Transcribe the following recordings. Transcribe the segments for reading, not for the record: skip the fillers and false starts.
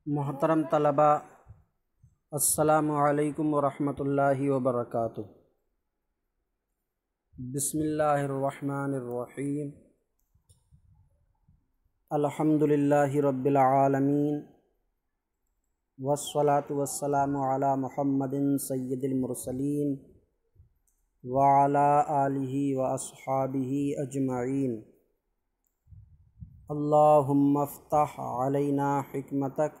محترم طلبہ، السلام علیکم ورحمۃ اللہ وبرکاتہ۔ بسم اللہ الرحمن الرحیم۔ الحمد للہ رب العالمین، والصلاة والسلام علی محمد سید المرسلین وعلی آلہ واصحابہ اجمعین۔ اللہم افتح علینا حکمتک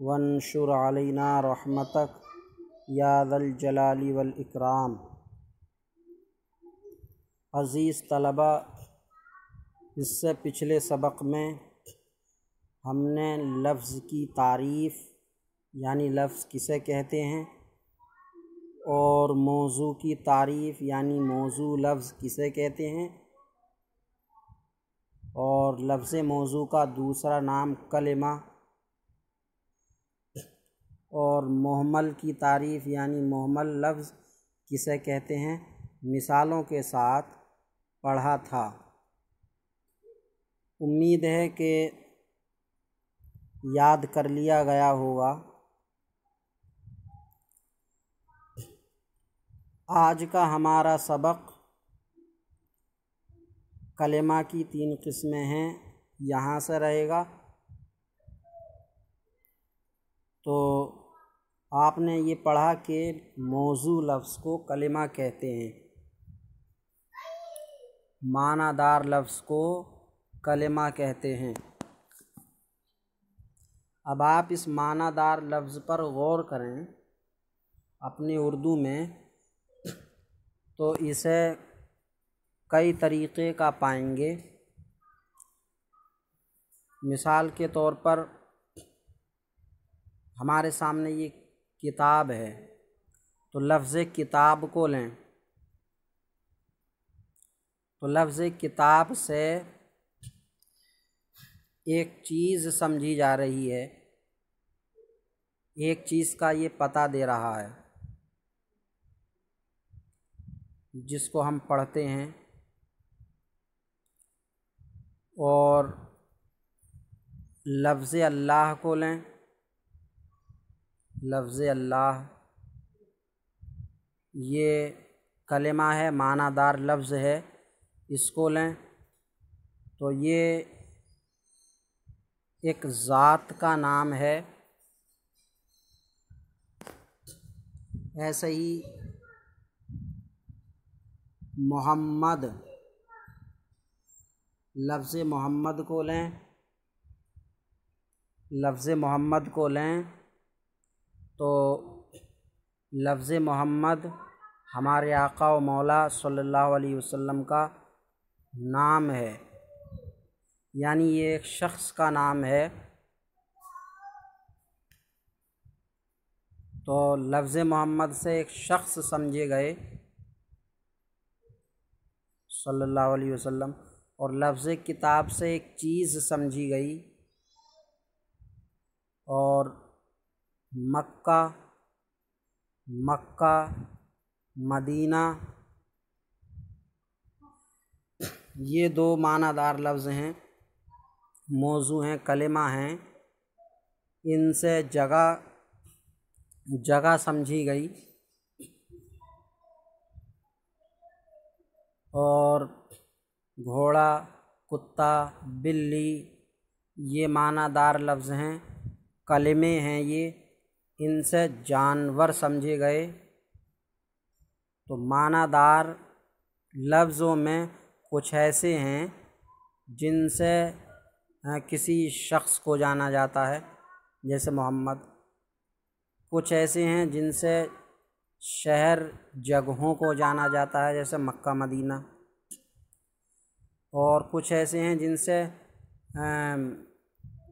وانشر علینا رحمتک یا ذا الجلال والاکرام۔ عزیز طلبہ، اس سے پچھلے سبق میں ہم نے لفظ کی تعریف یعنی لفظ کسے کہتے ہیں، اور موضوع کی تعریف یعنی موضوع لفظ کسے کہتے ہیں، اور لفظ موضوع کا دوسرا نام کلمہ، اور مہمل کی تعریف یعنی مہمل لفظ کسے کہتے ہیں، مثالوں کے ساتھ پڑھا تھا۔ امید ہے کہ یاد کر لیا گیا ہوگا۔ آج کا ہمارا سبق کلمہ کی 3 قسمیں ہیں، یہاں سے رہے گا۔ تو آپ نے یہ پڑھا کہ موضوع لفظ کو کلمہ کہتے ہیں، معنی دار لفظ کو کلمہ کہتے ہیں۔ اب آپ اس معنی دار لفظ پر غور کریں اپنی اردو میں، تو اسے کئی طریقے کا پائیں گے۔ مثال کے طور پر ہمارے سامنے یہ کتاب ہے، تو لفظ کتاب کو لیں تو لفظ کتاب سے ایک چیز سمجھی جا رہی ہے، ایک چیز کا یہ پتہ دے رہا ہے جس کو ہم پڑھتے ہیں۔ اور لفظ اللہ کو لیں، لفظ اللہ یہ کلمہ ہے، معنی دار لفظ ہے، اس کو لیں تو یہ ایک ذات کا نام ہے۔ ایسے ہی محمد، لفظ محمد کو لیں، لفظ محمد کو لیں تو لفظ محمد ہمارے آقا و مولا صلی اللہ علیہ وسلم کا نام ہے، یعنی یہ ایک شخص کا نام ہے۔ تو لفظ محمد سے ایک شخص سمجھے گئے صلی اللہ علیہ وسلم، اور لفظ کتاب سے ایک چیز سمجھی گئی۔ اور مکہ، مدینہ، یہ 2 معنی دار لفظ ہیں، موضوع ہیں، کلمہ ہیں، ان سے جگہ سمجھی گئی۔ اور گھوڑا، کتا، بلی یہ معنی دار لفظ ہیں، کلمے ہیں، یہ ان سے جانور سمجھے گئے۔ تو معنی دار لفظوں میں کچھ ایسے ہیں جن سے کسی شخص کو جانا جاتا ہے جیسے محمد، کچھ ایسے ہیں جن سے شہر جگہوں کو جانا جاتا ہے جیسے مکہ مدینہ، اور کچھ ایسے ہیں جن سے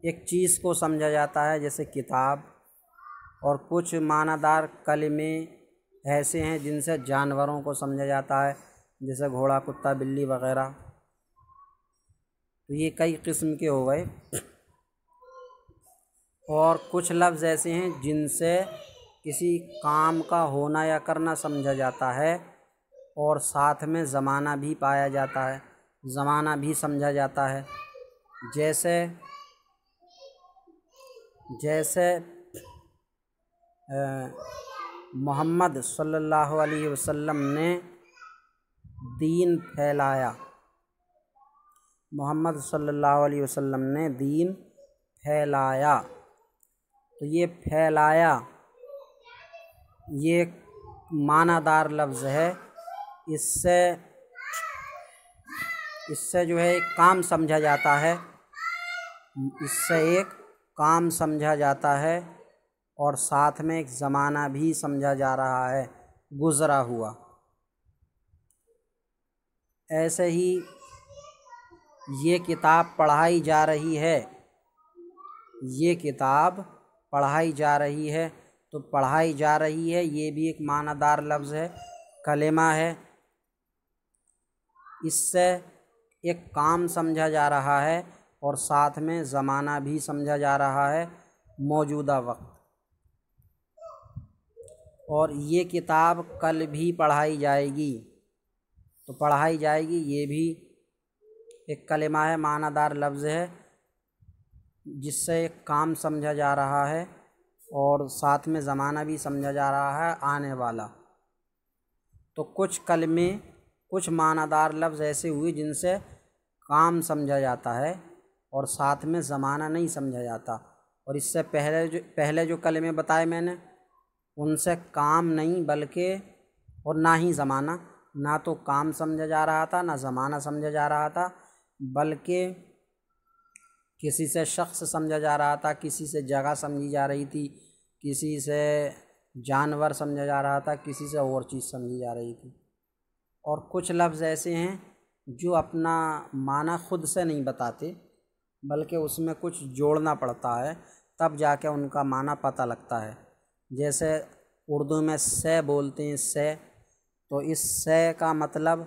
ایک چیز کو سمجھا جاتا ہے جیسے کتاب، اور کچھ معنی دار کلمے ایسے ہیں جن سے جانوروں کو سمجھا جاتا ہے جیسے گھوڑا، کتا، بلی وغیرہ۔ تو یہ کئی قسم کے ہو گئے۔ اور کچھ لفظ ایسے ہیں جن سے کسی کام کا ہونا یا کرنا سمجھا جاتا ہے، اور ساتھ میں زمانہ بھی پایا جاتا ہے، زمانہ بھی سمجھا جاتا ہے۔ جیسے جیسے محمد صلی اللہ علیہ وسلم نے دین پھیلایا، محمد صلی اللہ علیہ وسلم نے دین پھیلایا، تو یہ پھیلایا یہ معنی دار لفظ ہے۔ اس سے جو ہے ایک کام سمجھا جاتا ہے، اس سے ایک کام سمجھا جاتا ہے اور ساتھ میں ایک زمانہ بھی سمجھا جا رہا ہے گزرا ہوا۔ ایسے ہی یہ کتاب پڑھائی جا رہی ہے، یہ کتاب پڑھائی جا رہی ہے، تو پڑھائی جا رہی ہے یہ بھی ایک معنی دار لفظ ہے، کلمہ ہے۔ اس سے ایک کام سمجھا جا رہا ہے اور ساتھ میں زمانہ بھی سمجھا جا رہا ہے، موجودہ وقت۔ اور یہ کتاب کل بھی پڑھائی جائے گی، تو پڑھائی جائے گی یہ بھی ایک کلمہ ہے، معنی دار لفظ ہے، جس سے ایک کام سمجھا جا رہا ہے اور ساتھ میں زمانہ بھی سمجھا جا رہا ہے آنے والا۔ تو کچھ کلمے، کچھ معنی دار لفظ ایسے ہوئے جن سے کام سمجھا جاتا ہے اور ساتھ میں زمانہ نہیں سمجھا جاتا، اور اس سے پہلے جو کلمے بتائے میں نے ان سے کام نہیں بلکہ اور نہ ہی زمانہ، نہ تو کام سمجھا جا رہا تھا نہ زمانہ سمجھا جا رہا تھا، بلکہ کسی سے شخص سمجھا جا رہا تھا، کسی سے جگہ سمجھی جا رہی تھی، کسی سے جانور سمجھا جا رہا تھا، کسی سے اور چیز سمجھی جا رہی تھی۔ اور کچھ لفظ ایسے ہیں جو اپنا معنی خود سے نہیں بتاتے بلکہ اس میں کچھ جوڑنا پڑتا ہے، تب جا کے ان کا معنی پتہ لگتا ہے۔ جیسے اردو میں سے بولتے ہیں، سے، تو اس سے کا مطلب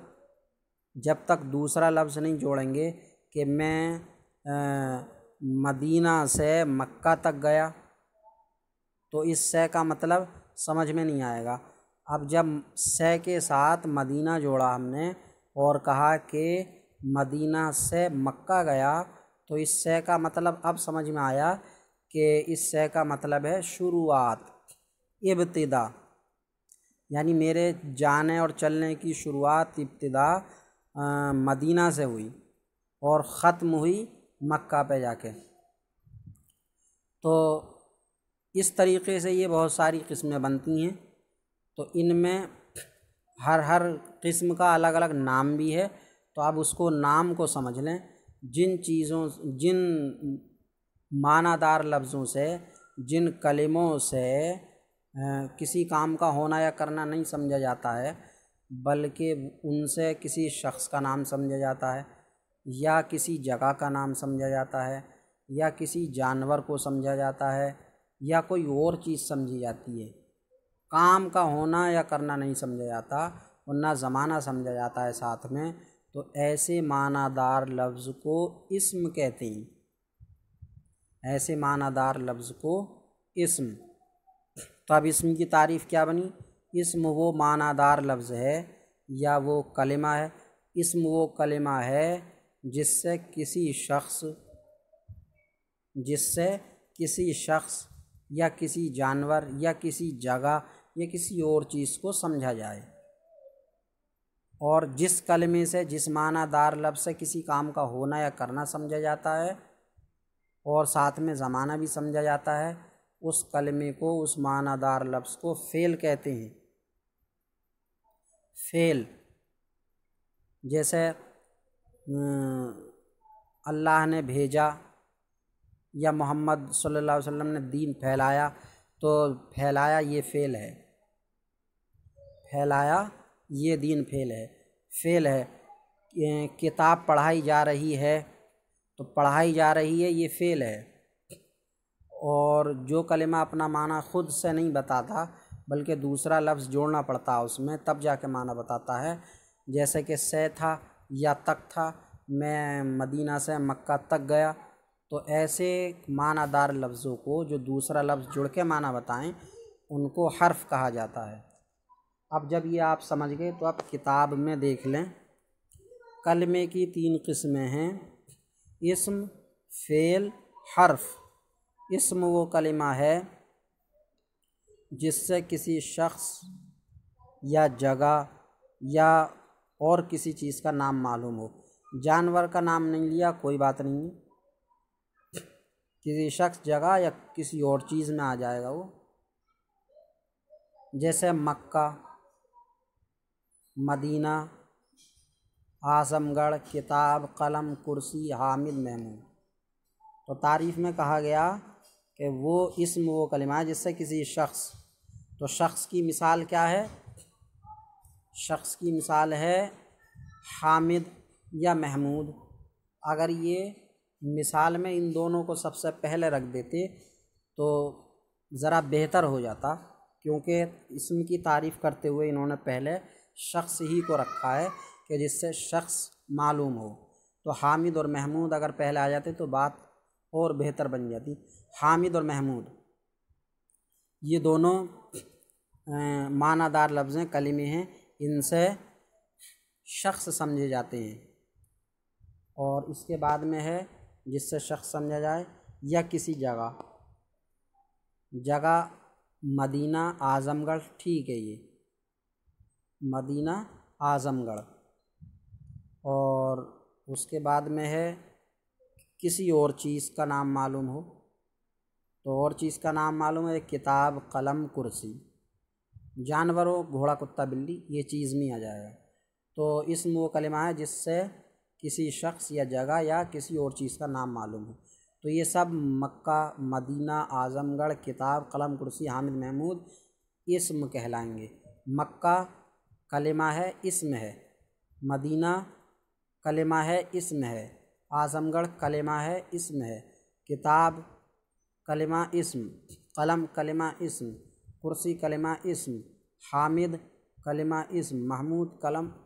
جب تک دوسرا لفظ نہیں جوڑیں گے کہ میں مدینہ سے مکہ تک گیا، تو اس سے کا مطلب سمجھ میں نہیں آئے گا۔ اب جب سے کے ساتھ مدینہ جوڑا ہم نے اور کہا کہ مدینہ سے مکہ گیا، تو اس سے کا مطلب اب سمجھ میں آیا کہ اس سے کا مطلب ہے شروعات، ابتدا، یعنی میرے جانے اور چلنے کی شروعات، ابتدا مدینہ سے ہوئی اور ختم ہوئی مکہ پہ جا کے۔ تو اس طریقے سے یہ بہت ساری قسمیں بنتی ہیں، تو ان میں ہر قسم کا الگ الگ نام بھی ہے، تو آپ اس کو نام کو سمجھ لیں۔ جن معنی دار لفظوں سے، جن کلموں سے کسی کام کا ہونا یا کرنا نہیں سمجھا جاتا ہے بلکہ ان سے کسی شخص کا نام سمجھا جاتا ہے یا کسی جگہ کا نام سمجھا جاتا ہے یا کسی جانور کو سمجھا جاتا ہے یا کوئی اور چیز سمجھی جاتی ہے، کام کا ہونا یا کرنا نہیں سمجھا جاتا، ورنہ زمانہ سمجھا جاتا ہے ساتھ میں، تو ایسے معنی دار لفظ کو اسم کہتے ہیں، ایسے معنی دار لفظ کو اسم۔ تو اب اسم کی تعریف کیا بنی؟ اسم وہ معنی دار لفظ ہے یا وہ کلمہ ہے، اسم وہ کلمہ ہے جس سے کسی شخص یا کسی جانور یا کسی جگہ یا کسی اور چیز کو سمجھا جائے، اور جس کلمے سے، جس معنی دار لفظ سے کسی کام کا ہونا یا کرنا سمجھا جاتا ہے اور ساتھ میں زمانہ بھی سمجھا جاتا ہے، اس کلمے کو، اس معنی دار لفظ کو فعل کہتے ہیں۔ فعل، جیسے اللہ نے بھیجا یا محمد صلی اللہ علیہ وسلم نے دین پھیلایا، تو پھیلایا یہ فعل ہے، پھیلایا یہ دین فعل ہے۔ کتاب پڑھائی جا رہی ہے، تو پڑھائی جا رہی ہے یہ فعل ہے۔ اور جو کلمہ اپنا معنی خود سے نہیں بتاتا بلکہ دوسرا لفظ جوڑنا پڑتا اس میں، تب جا کے معنی بتاتا ہے، جیسے کہ سے تھا یا تک تھا، میں مدینہ سے مکہ تک گیا، تو ایسے معنی دار لفظوں کو جو دوسرا لفظ جڑ کے معنی بتائیں ان کو حرف کہا جاتا ہے۔ اب جب یہ آپ سمجھ گئے تو آپ کتاب میں دیکھ لیں، کلمے کی 3 قسمیں ہیں، اسم، فعل، حرف۔ اسم وہ کلمہ ہے جس سے کسی شخص یا جگہ یا اور کسی چیز کا نام معلوم ہو۔ جانور کا نام نہیں لیا، کوئی بات نہیں ہے، کسی شخص، جگہ یا کسی اور چیز میں آ جائے گا وہ، جیسے مکہ، مدینہ، اعظم گڑھ، کتاب، قلم، کرسی، حامد، محمود۔ تو تعریف میں کہا گیا کہ وہ اسم وہ کلمہ ہے جس سے کسی شخص، تو شخص کی مثال کیا ہے؟ شخص کی مثال ہے حامد یا محمود۔ اگر یہ مثال میں ان دونوں کو سب سے پہلے رکھ دیتے تو ذرا بہتر ہو جاتا، کیونکہ اسم کی تعریف کرتے ہوئے انہوں نے پہلے شخص ہی کو رکھا ہے کہ جس سے شخص معلوم ہو۔ تو حامد اور محمود اگر پہلے آ جاتے تو بات اور بہتر بن جاتی۔ حامد اور محمود یہ دونوں معنی دار لفظ ہیں، کلمے ہیں، ان سے شخص سمجھے جاتے ہیں۔ اور اس کے بعد میں ہے جس سے شخص سمجھا جائے یا کسی جگہ، جگہ مدینہ، اعظم گڑھ، ٹھیک ہے، یہ مدینہ، اعظم گڑھ۔ اور اس کے بعد میں ہے کسی اور چیز کا نام معلوم ہو، تو اور چیز کا نام معلوم ہے، کتاب، قلم، کرسی۔ جانور ہو، گھوڑا، کتا، بلی، یہ چیز میں آ جائے گا۔ تو اسم وہ کلمہ ہے جس سے کسی شخص یا جگہ یا کسی اور چیز کا نام معلوم ہو۔ تو یہ سب مکہ، مدینہ، اعظم گڑھ، کتاب، قلم، کرسی، حامد، محمود اسم کہلائیں گے۔ مکہ کلمہ ہے، اسم ہے، مدینہ کلمہ ہے، اسم ہے، اعظم گڑھ کلمہ ہے، اسم ہے، کتاب کلمہ، اسم، قلم کلمہ، اسم، کرسی کلمہ، اسم، حامد کلمہ، اسم، محمود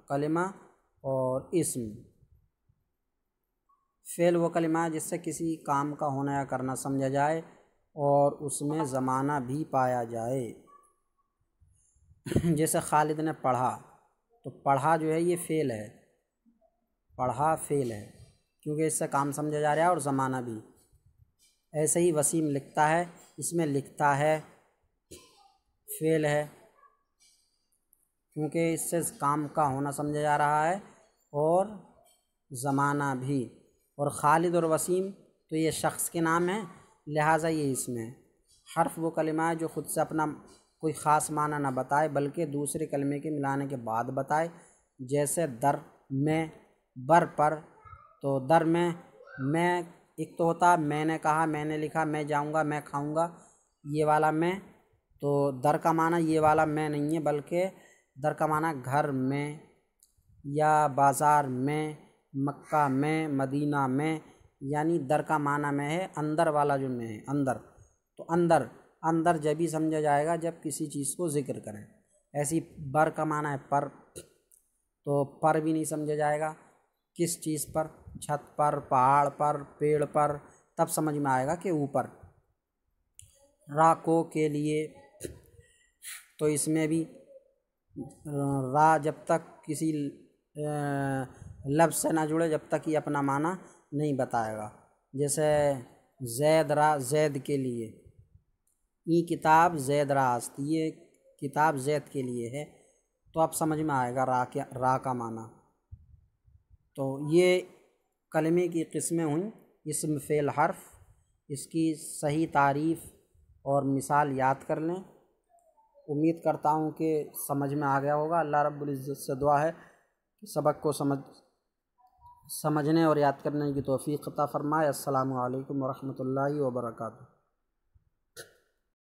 کلمہ اور اسم۔ فعل وہ کلمہ ہے جس سے کسی کام کا ہونا یا کرنا سمجھا جائے اور اس میں زمانہ بھی پایا جائے۔ جیسے خالد نے پڑھا، تو پڑھا جو ہے یہ فعل ہے، پڑھا فعل ہے کیونکہ اس سے کام سمجھا جا رہا ہے اور زمانہ بھی۔ ایسے ہی وسیم لکھتا ہے، اس میں لکھتا ہے فعل ہے کیونکہ اس سے کام کا ہونا سمجھا جا رہا ہے اور زمانہ بھی۔ اور خالد اور وسیم تو یہ شخص کے نام ہیں، لہٰذا یہ اسم ہے۔ حرف وہ کلمہ ہے جو خود سے اپنا کوئی خاص معنی نہ بتائے بلکہ دوسرے کلمے کے ملانے کے بعد بتائے، جیسے در، میں، بر، پر۔ تو در میں ایک تو ہوتا میں نے کہا، میں نے لکھا، میں جاؤں گا، میں کھاؤں گا، یہ والا میں۔ تو در کا معنی یہ والا میں نہیں ہے بلکہ در کا معنی گھر میں یا بازار میں، مکہ میں، مدینہ میں، یعنی در کا معنی میں ہے اندر والا جو میں ہے، اندر۔ تو اندر جب ہی سمجھا جائے گا جب کسی چیز کو ذکر کریں۔ ایسی بر کا معنی ہے پر، تو پر بھی نہیں سمجھا جائے گا کس چیز پر، چھت پر، پہاڑ پر، پیڑ پر، تب سمجھ میں آئے گا کہ اوپر۔ را کو کے لیے، تو اس میں بھی را جب تک کسی لفظ سے نہ جڑے جب تک یہ اپنا معنی نہیں بتائے گا۔ جیسے زید را، زید کے لیے، یہ کتاب زید راست، یہ کتاب زید کے لیے ہے، تو اب سمجھ میں آئے گا را کا معنی۔ تو یہ کلمے کی قسمیں ہوئیں، اسم، فعل، حرف۔ اس کی صحیح تعریف اور مثال یاد کر لیں۔ امید کرتا ہوں کہ سمجھ میں آ گیا ہوگا۔ اللہ رب العزت سے دعا ہے کہ سبق کو سمجھنے اور یاد کرنے کی توفیق عطا فرمائے۔ السلام علیکم ورحمۃ اللہ وبرکاتہ۔